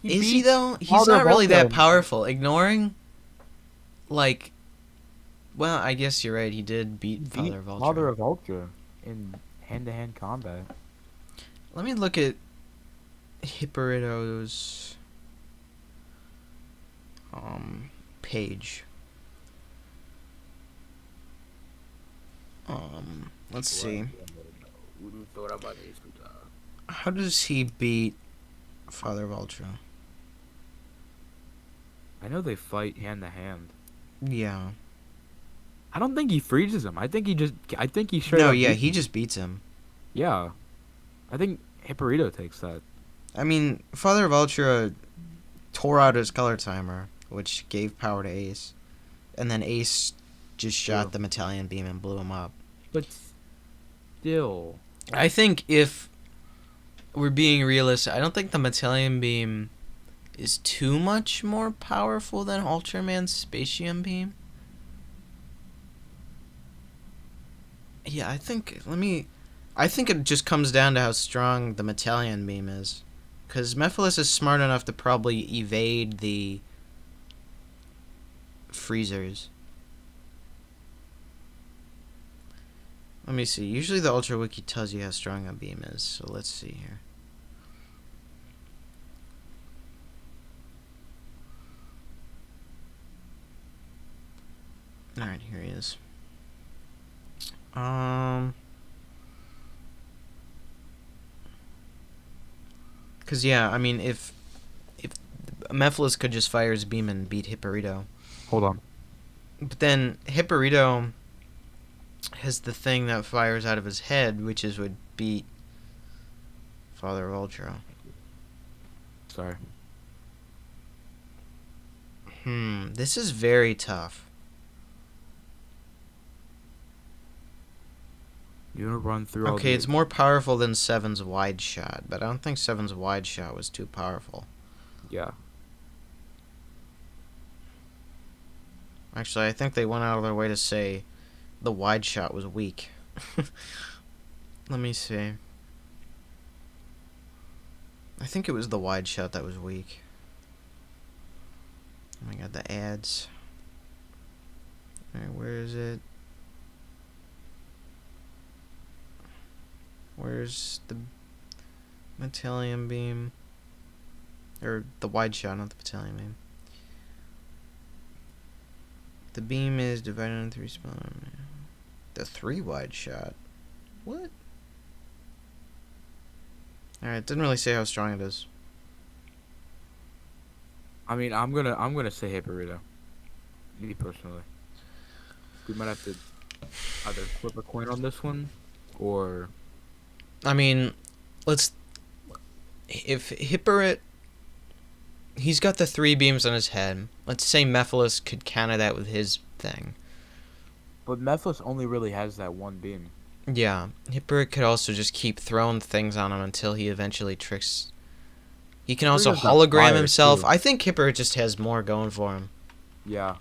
Is he, though? He's
Father
not
of
really that
Ultraman.
powerful. Ignoring, like... Well, I guess you're right. He did beat Father of Ultra.
Father of Ultra in hand-to-hand combat.
Let me look at Hippolyto's page. Let's see. How does he beat Father of Ultra?
I know they fight hand-to-hand.
Yeah.
I don't think he freezes him. I think he straight
No,
up
yeah,
beats
he
him.
just beats him.
Yeah. I think Hippolyto takes that.
I mean, Father of Ultra tore out his color timer, which gave power to Ace. And then Ace just
True.
shot the Metallion beam and blew him up.
But still,
I think if we're being realistic, I don't think the Metallion beam is too much more powerful than Ultraman's Spatium beam. Yeah, I think it just comes down to how strong the Metallion beam is. Because Mephiles is smart enough to probably evade the freezers. Let me see. Usually the Ultra Wiki tells you how strong a beam is, so let's see here. Alright, here he is. Because, yeah, I mean, if Mephiles could just fire his beam and beat Hipparito.
hold on.
But then Hipparito has the thing that fires out of his head, which is would beat Father of Ultra.
Sorry.
This is very tough.
You wanna run through all
Okay,
the...
it's more powerful than Seven's wide shot, but I don't think Seven's wide shot was too powerful.
Yeah.
Actually, I think they went out of their way to say the wide shot was weak. Let me see. I think it was the wide shot that was weak. Oh my god, the ads. Alright, where is it? Where's the Metallion beam? Or the wide shot, not the Metallion beam. The beam is divided into 3 small. The 3 wide shot. What? Alright, it didn't really say how strong it is.
I mean, I'm gonna say Hipparito. Me personally. We might have to either flip a coin on this one, or...
I mean, if Hipparite, he's got the 3 beams on his head. Let's say Mephiles could counter that with his thing.
But Mephiles only really has that one beam.
Yeah, Hipparite could also just keep throwing things on him until he eventually tricks. He can also
Hipparite's got
hologram
fire,
himself.
too.
I think Hipparite just has more going for him.
Yeah.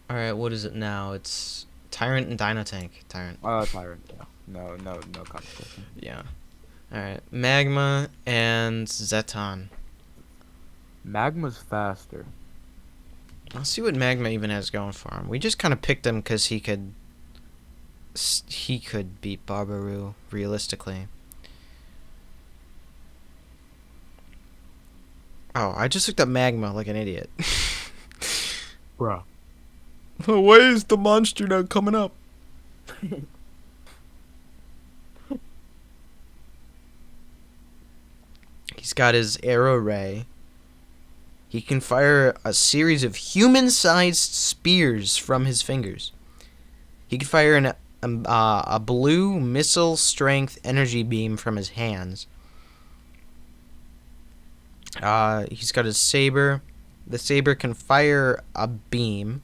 Alright, what is it now? It's Tyrant and Dino Tank. Tyrant.
Tyrant. Yeah. No competition.
Yeah. Alright, Magma and Zeton.
Magma's faster.
Let's see what Magma even has going for him. We just kind of picked him because he could beat Barbaru realistically. Oh, I just looked up Magma like an idiot.
Bruh.
Why is the monster not coming up? He's got his arrow ray. He can fire a series of human-sized spears from his fingers. He can fire a blue missile strength energy beam from his hands. He's got his saber. The saber can fire a beam.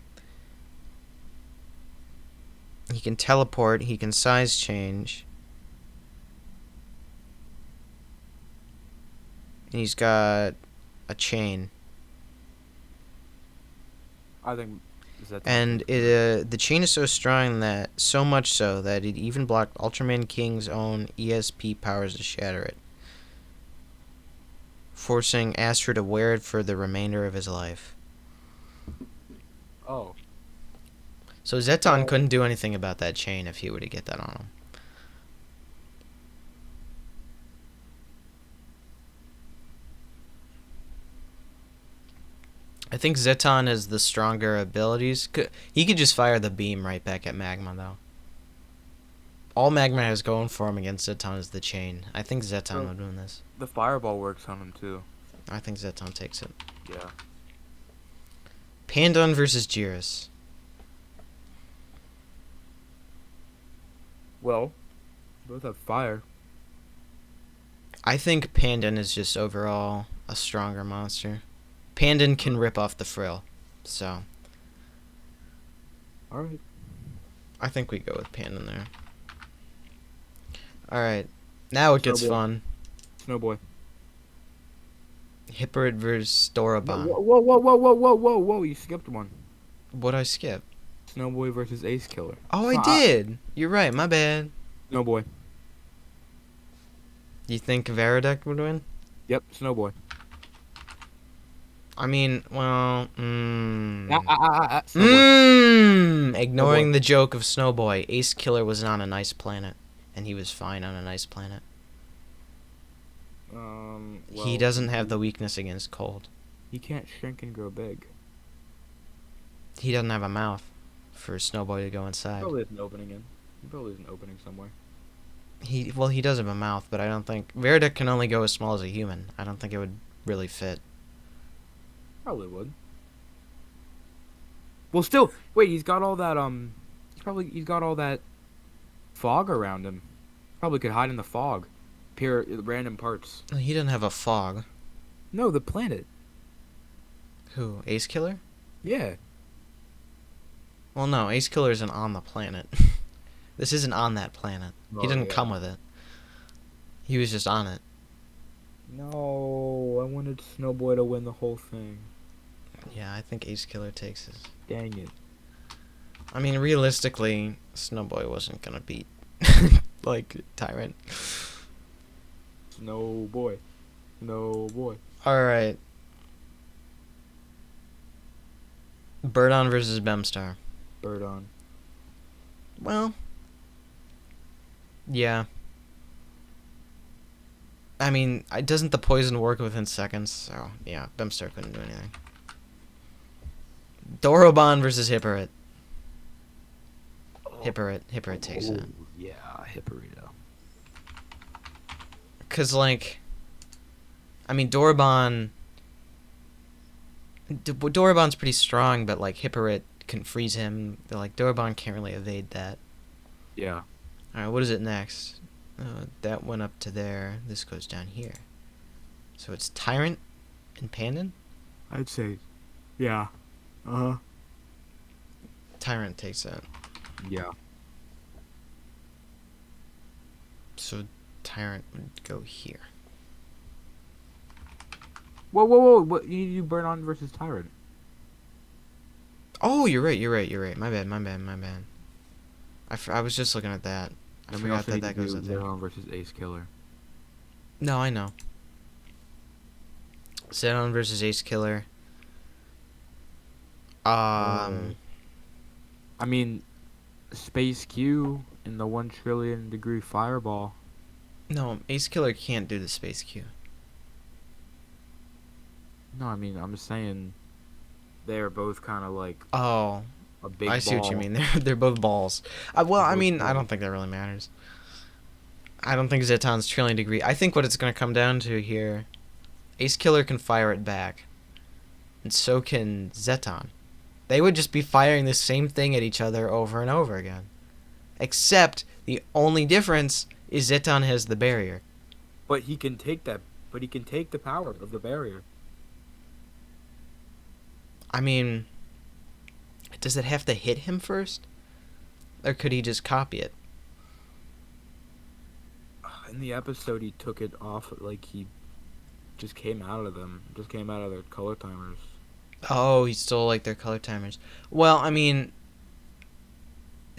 He can teleport. He can size change. And he's got a chain.
I think...
And the chain is so strong so much so that it even blocked Ultraman King's own ESP powers to shatter it, forcing Astro to wear it for the remainder of his life.
Oh.
So Zeton couldn't do anything about that chain if he were to get that on him. I think Zeton has the stronger abilities. He could just fire the beam right back at Magma, though. All Magma has going for him against Zeton is the chain. I think Zeton would win this.
The fireball works on him, too.
I think Zeton takes it.
Yeah.
Pandon versus Jiris.
Well, both have fire.
I think Pandon is just overall a stronger monster. Pandon can rip off the frill. So
All right.
I think we go with Panda there. All right, now it gets
Snowboy.
fun.
Snowboy.
Hipporid versus
No,
Doraban.
whoa! You skipped one.
What'd I skip?
Snowboy versus Ace Killer.
Oh, I did. You're right. My bad.
Snowboy.
You think Veradek would win?
Yep, Snowboy.
I mean, well,
Snowboy.
ignoring
Snowboy.
the joke of Snowboy, Ace Killer was on a nice planet, and he was fine on a nice planet.
Well,
He doesn't have the weakness against cold.
He can't shrink and grow big.
He doesn't have a mouth for Snowboy to go inside.
Probably has an opening in. Probably has an opening somewhere.
He does have a mouth, but I don't think Veradek can only go as small as a human. I don't think it would really fit.
Probably would. Well, still, wait. He's got all that. He's got all that fog around him. Probably could hide in the fog. Appear at random parts.
He doesn't have a fog.
No, the planet.
Who? Ace Killer?
Yeah.
Well, no, Ace Killer isn't on the planet. This isn't on that planet. He didn't come with it. He was just on it.
No, I wanted Snowboy to win the whole thing.
Yeah, I think Ace Killer takes his.
Dang it.
I mean, realistically, Snowboy wasn't gonna beat, like, Tyrant.
Snowboy.
Alright. Birdon versus Bemstar.
Bird on.
Well, yeah. I mean, doesn't the poison work within seconds? So, yeah, Bemstar couldn't do anything. Doroban versus Hipporit. Hipporit takes it.
Yeah, Hipporito.
Because, like, I mean, Doroban's pretty strong, but, like, Hipporit can freeze him. Like, Doroban can't really evade that.
Yeah.
Alright, what is it next? That went up to there. This goes down here. So it's Tyrant and Pandan?
I'd say, yeah. Uh-huh.
Tyrant takes that.
Yeah.
So Tyrant would go here.
Whoa. What, you Burn On versus Tyrant.
Oh, you're right. My bad. I was just looking at that. I
And we
forgot
also
that
need
that
to
goes
do
up there.
Burn On versus Ace Killer.
No, I know. Zenon versus Ace Killer.
I mean, Space Q in the 1 trillion degree fireball.
No, Ace Killer can't do the Space Q.
No, I mean, I'm just saying they're both kind of like
Oh,
a big
I see what you
ball.
mean. They're both balls. Well,
They're
I
both
mean, I
balls.
don't think that really matters. I don't think Zeton's trillion degree. I think what it's going to come down to here, Ace Killer can fire it back, and so can Zeton. They would just be firing the same thing at each other over and over again. Except the only difference is Zeton has the barrier.
But he can take that. But he can take the power of the barrier.
I mean, does it have to hit him first? Or could he just copy it?
In the episode, he took it off. Like he just came out of them. Just came out of their color timers.
Oh, he stole, like, their color timers. Well, I mean,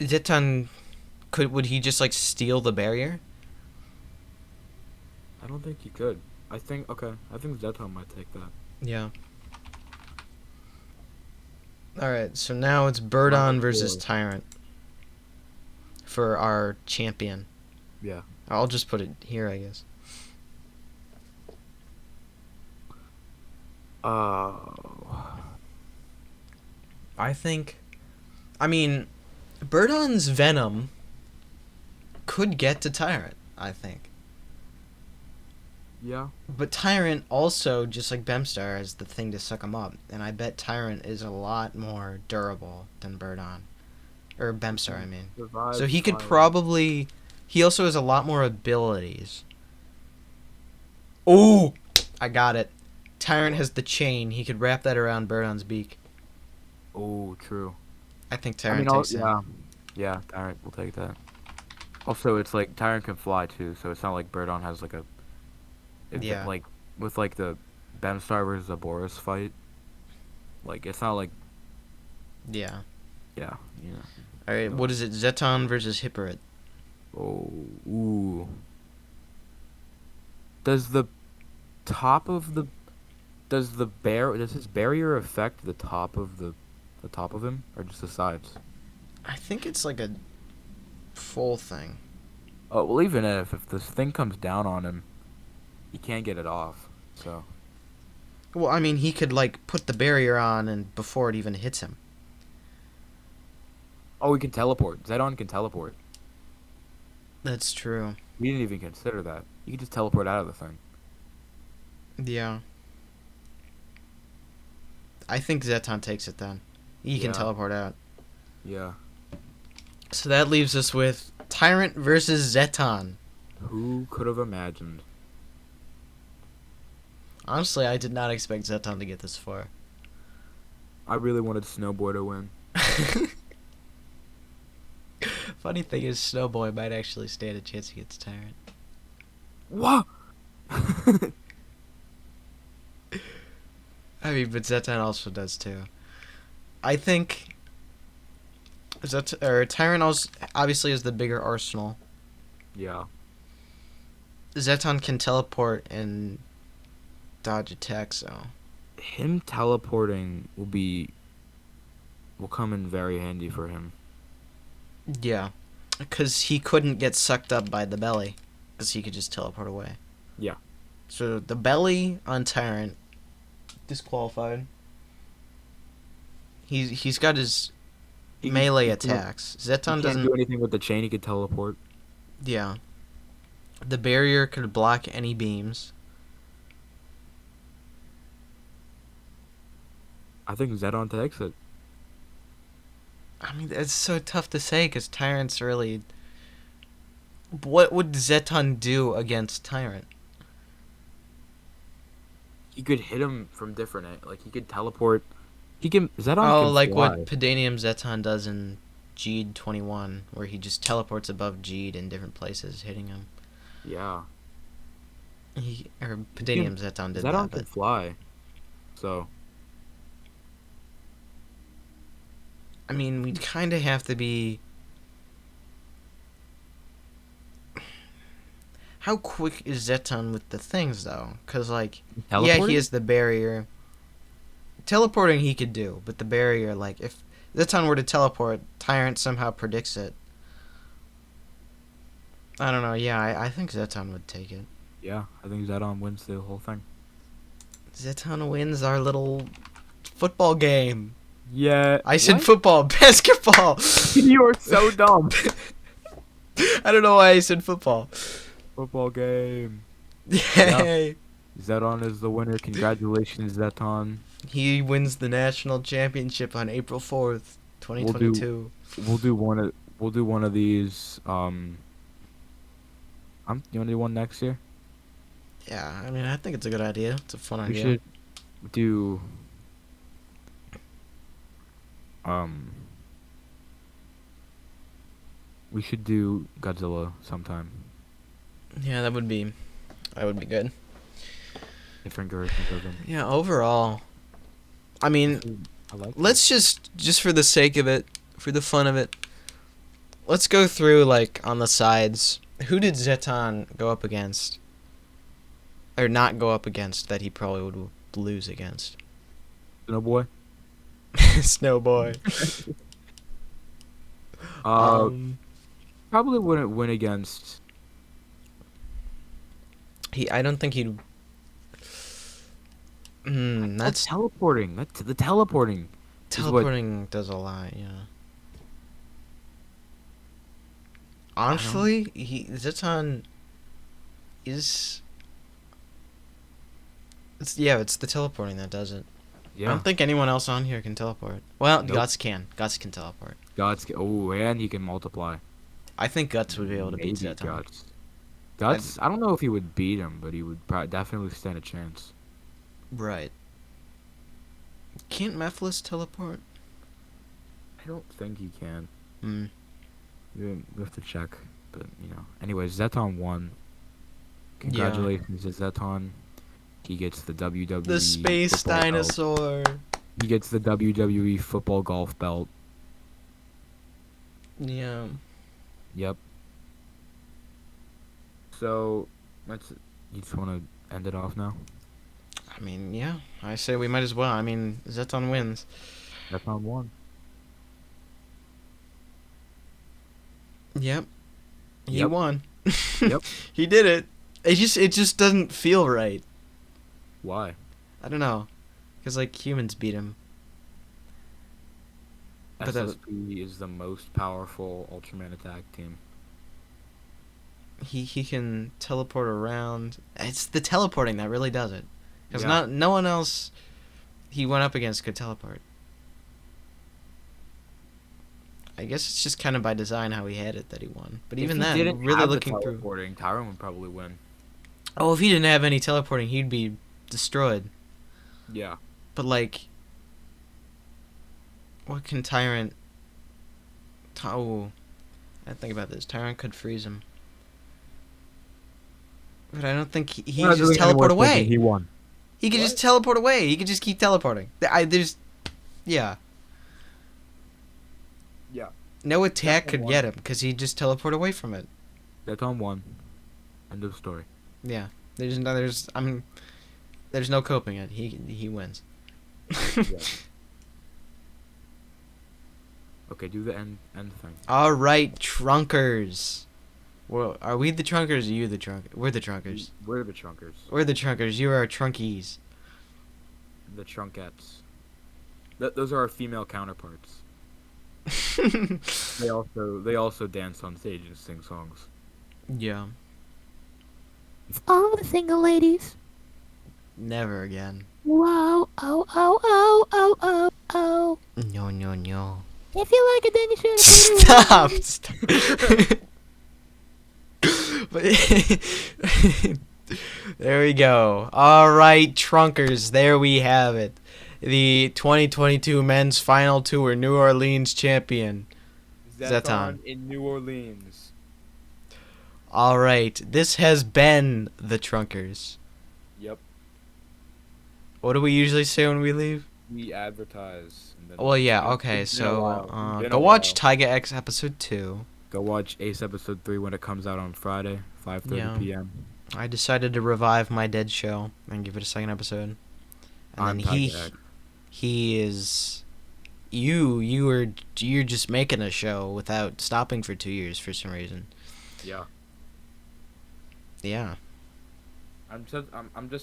Zeton, would he just, like, steal the barrier?
I don't think he could. I think Zeton might take that.
Yeah. Alright, so now it's Birdon versus Tyrant for our champion.
Yeah.
I'll just put it here, I guess. I think, I mean, Birdon's venom could get to Tyrant, I think.
Yeah.
But Tyrant also, just like Bemstar, is the thing to suck him up. And I bet Tyrant is a lot more durable than Birdon. Or Bemstar, I mean. So he could probably... He also has a lot more abilities. Oh! I got it. Tyrant has the chain. He could wrap that around Birdon's beak.
Oh, true.
I think
I mean,
Tyrant takes it.
yeah, yeah. Tyrant will take that. Also, it's like Tyrant can fly too, so it's not like Birdon has like a
Yeah.
like with like the Battlestar versus the Boris fight. Like it's not like
Yeah.
yeah, you know.
All right.
No.
What is it? Zeton versus Hipporid.
Oh, ooh. Does the top of the does his barrier affect the top of the top of him or just the sides?
I think it's like a full thing.
Oh, well, even if this thing comes down on him, he can't get it off. So,
Well, I mean, he could like put the barrier on and before it even hits him.
oh, he can teleport. Zedon can teleport.
That's true.
We didn't even consider that. You can just teleport out of the thing.
Yeah. I think Zeton takes it then. He can
Yeah.
teleport out.
Yeah.
So that leaves us with Tyrant versus Zeton.
Who could have imagined?
Honestly, I did not expect Zeton to get this far.
I really wanted Snowboy to win.
Funny thing is, Snowboy might actually stand a chance against Tyrant.
What?
I mean, but Zeton also does too. I think Tyrant also obviously is the bigger arsenal.
Yeah.
Zeton can teleport and dodge attacks, so
Him teleporting will come in very handy for him.
yeah, because he couldn't get sucked up by the belly, because he could just teleport away.
Yeah.
So the belly on Tyrant disqualified. He's got his melee attacks.
He
Zeton
can't
doesn't.
do anything with the chain. He could teleport.
Yeah, the barrier could block any beams.
I think Zedon takes it.
I mean, it's so tough to say because Tyrant's really. What would Zeton do against Tyrant?
He could hit him from different like he could teleport. He can Zedon
Oh,
can
like
fly.
what Pedanium Zeton does in Geed 21, where he just teleports above Geed in different places, hitting him.
Yeah.
Pedanium Zeton did
Zedon
that,
can
but
fly. So
I mean, we'd kind of have to be. How quick is Zeton with the things, though? Because, like, yeah, he has the barrier. Teleporting he could do, but the barrier, like, if Zeton were to teleport, Tyrant somehow predicts it. I don't know, yeah, I think Zeton would take it.
Yeah, I think Zedon wins the whole thing.
Zeton wins our little football game.
Yeah.
I said football, basketball.
You're so dumb.
I don't know why I said football.
Football game.
Yay.
Yeah. Zedon is the winner. Congratulations, Zeton.
He wins the national championship on April 4th, 2022.
We'll do one of these. You want to do one next year?
Yeah, I mean, I think it's a good idea. It's a fun
We
idea.
should do. Um. We should do Godzilla sometime.
Yeah, that would be good.
Different versions of him.
Yeah, overall, I mean,
I like.
let's just for the sake of it, for the fun of it, let's go through like on the sides. Who did Zeton go up against, or not go up against that he probably would lose against?
Snowboy.
Snowboy.
Probably wouldn't win against.
I don't think he'd. That's
teleporting. That's the teleporting.
teleporting does a lot. Yeah. Honestly, Zeton is. It's the teleporting that does it.
Yeah.
I don't think anyone else on here can teleport. Well,
Nope.
Guts can. Guts can teleport.
Oh, and he can multiply.
I think Guts would be able to beat
Maybe
Zeton.
Guts. Guts. I don't know if he would beat him, but he would definitely stand a chance.
Right. Can't Mephiles teleport?
I don't think he can.
Hmm.
We have to check. But, Anyways, Zeton won.
Yeah.
Congratulations to Zeton. He gets the
The
WWE
space
football belt.
dinosaur.
He gets the WWE football golf belt.
Yeah.
Yep. So, you just want to end it off now?
I mean, yeah. I say we might as well. I mean, Zeton wins.
Zeton won.
Yep. He
Yep.
won.
Yep.
He did it. It just doesn't feel right.
Why?
I don't know. Cuz like humans beat him. But
SSP is the most powerful Ultraman attack team.
he can teleport around. It's the teleporting that really does it. Cuz
Yeah.
no one else he went up against could teleport. I guess it's just kind of by design how he had it that he won. But even
if he
then,
didn't
really
have the
looking through.
teleporting, Tyron would probably win.
Oh, if he didn't have any teleporting, he'd be destroyed.
Yeah.
But like, what can Tyrant? Oh, I think about this. Tyrant could freeze him, but I don't think he
We're not
can
doing
just
any more
teleport
thinking.
away.
He won.
He could
What?
just teleport away. He could just keep teleporting. Yeah.
Yeah.
No attack
Zeton
could
won.
get him because he'd just teleport away from it.
Zeton won. End of story.
Yeah. There's no coping it. He wins.
Yeah. Okay, do the end thing.
All right, Trunkers. Well, are we the Trunkers or you the Trunkers? We're the Trunkers.
We're the Trunkers.
We're the Trunkers. You are our Trunkies.
The Trunkettes. Those are our female counterparts. They also dance on stage and sing songs.
Yeah.
All the single ladies.
Never again.
Whoa, oh, oh, oh, oh, oh, oh.
No, no, no.
If you like it, then you should.
Stop. But there we go. All right, Trunkers. There we have it. The 2022 Men's Final Tour New Orleans champion. Zeton.
in New Orleans.
All right. This has been the Trunkers.
Yep.
What do we usually say when we leave?
We advertise. And then
Well, yeah.
It's
Okay.
been a
So
while. It's been
go
a
watch
while.
Tiger X episode 2.
Go watch Ace episode 3 when it comes out on Friday, 5:30
Yeah.
p.m.
I decided to revive my dead show and give it a second episode. And
on
then
Tiger X.
he is you're just making a show without stopping for 2 years for some reason.
Yeah.
Yeah.
I'm just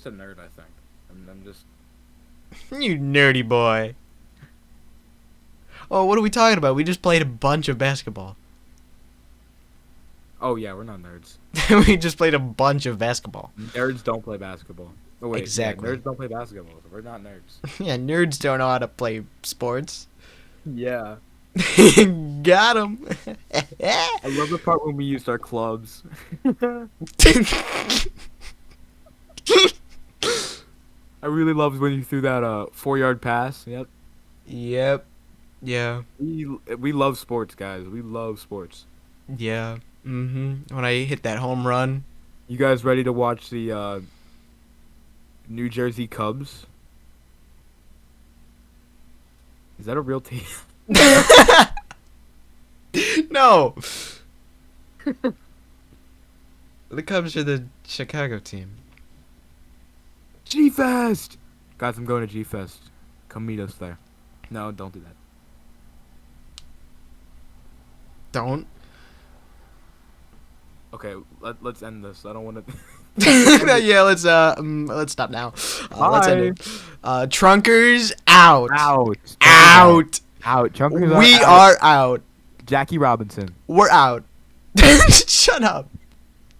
a nerd, I think. I'm just
You nerdy boy. Oh, what are we talking about? We just played a bunch of basketball.
Oh yeah, we're not nerds.
We just played a bunch of basketball.
Nerds don't play basketball. Oh wait,
Exactly.
Yeah, nerds don't play basketball. So we're not nerds.
Yeah, nerds don't know how to play sports.
Yeah.
Got him.
I love the part when we used our clubs. I really loved when you threw that 4-yard pass. Yep.
Yep. Yeah.
We love sports, guys. We love sports.
Yeah. When I hit that home run.
You guys ready to watch the New Jersey Cubs? Is that a real team?
No. The Cubs are the Chicago team.
G-Fest! Guys, I'm going to G-Fest. Come meet us there. No, don't do that.
Don't.
Okay, let's end this. I don't want to...
Yeah, let's stop now. Let's end it. Trunkers out.
Out.
Out.
Out. Chunkers
We
out.
are out.
Jackie Robinson.
We're out. Shut up.